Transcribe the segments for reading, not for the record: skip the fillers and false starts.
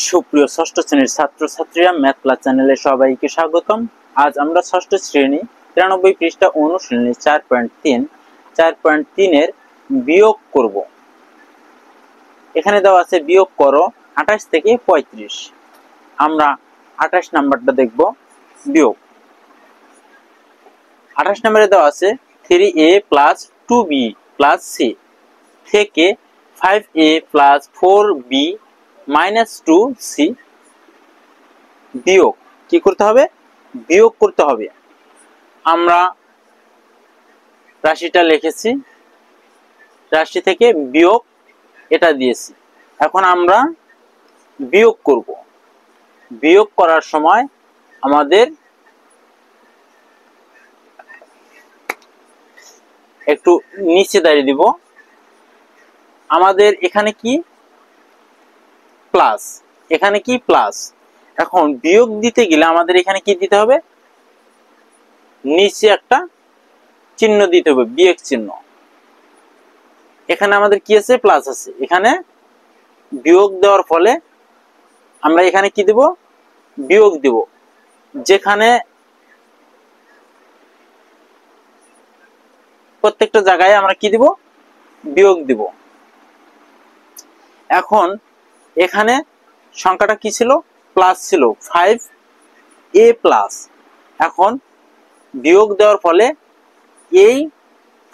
সুপ্রিয় ষষ্ঠ শ্রেণীর ছাত্রছাত্রীরা ম্যাথ ক্লাস চ্যানেলে সবাইকে স্বাগতম। আজ আমরা ষষ্ঠ শ্রেণী 93 পৃষ্ঠা অনুশীলনী 4.3 এর বিয়োগ করব। এখানে দেওয়া আছে বিয়োগ করো 28 থেকে 35। আমরা 28 নাম্বারটা দেখব। বিয়োগ 28 নম্বরে দেওয়া আছে 3a plus 2b plus c থেকে 5a plus 4b minus 2c বিয়োগ কি করতে হবে? বিয়োগ করতে হবে। আমরা রাশিটা লিখেছি, রাশি থেকে বিয়োগ এটা দিয়েছি। এখন আমরা বিয়োগ করব। বিয়োগ করার সময় আমাদের একটু নিচে দাঁড়িয়ে দিব। আমাদের এখানে কি প্লাস, এখানে কি প্লাস। এখন বিয়োগ দিতে গেলে আমাদের এখানে কি দিতে হবে? নিচে একটা চিহ্ন দিতে হবে, বিয়োগ চিহ্ন। এখানে আমাদের কি আছে? প্লাস আছে। এখানে বিয়োগ দেওয়ার ফলে আমরা এখানে কি দেব? বিয়োগ দেব। যেখানে প্রত্যেকটা জায়গায় আমরা কি দিব? বিয়োগ দিব। এখন এখানে সংখ্যাটা কি ছিল? প্লাস ছিল, 5a প্লাস। এখন বিয়োগ দেওয়ার ফলে এই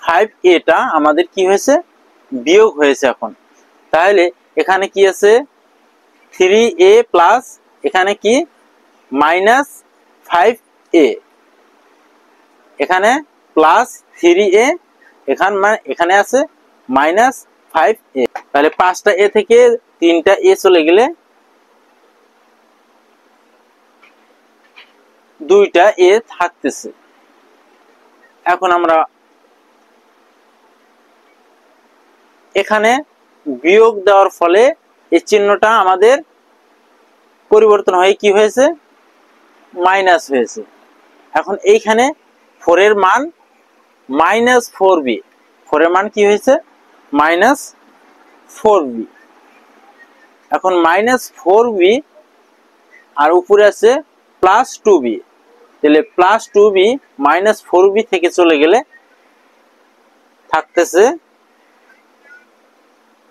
5a আমাদের কি হয়েছে? বিয়োগ হয়েছে। এখন তাহলে এখানে কি আছে? 3a প্লাস, এখানে কি মাইনাস 5a, এখানে প্লাস 3a, এখানে আছে মাইনাস 5a। তাহলে 5টা a থেকে 3টা a চলে গেলে 2টা a থাকতেছে। এখন আমরা এখানে বিয়োগ দেওয়ার ফলে এই চিহ্নটা আমাদের পরিবর্তন হয়ে কি হয়েছে? মাইনাস হয়েছে। এখন এইখানে 4 এর মান মাইনাস 4b, 4 এর মান কি হয়েছে? Minus 4b। এখন মাইনাস 4b আর উপরে আছে প্লাস 2b। তাহলে প্লাস 2b মাইনাস 4b থেকে চলে গেলে থাকতেছে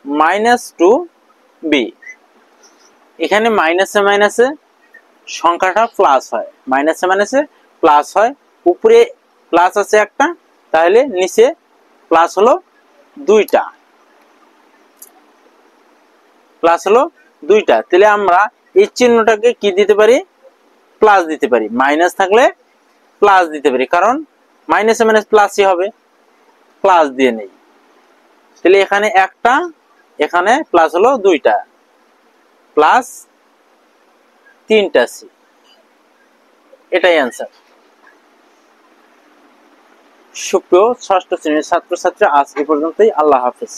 মাইনাস 2b। এখানে মাইনাসে মাইনাসে সংখ্যাটা প্লাস হয়, মাইনাসে মাইনাসে প্লাস হয়। উপরে প্লাস আছে একটা, তাহলে নিচে প্লাস হলো 2টা, প্লাস হলো 2টা। তাহলে আমরা এই চিহ্নটাকে কি দিতে পারি? প্লাস দিতে পারি। মাইনাস থাকলে প্লাস দিতে পারি, কারণ মাইনাসে মাইনাস প্লাসই হবে। প্লাস দিয়ে নেই। তাহলে এখানে একটা, এখানে প্লাস হলো 2টা, প্লাস 3টা c। এটাই অ্যান্সার। সুপ্রিয় ষষ্ঠ শ্রেণীর ছাত্রছাত্রী, আজ এ পর্যন্তই। আল্লাহ হাফেজ।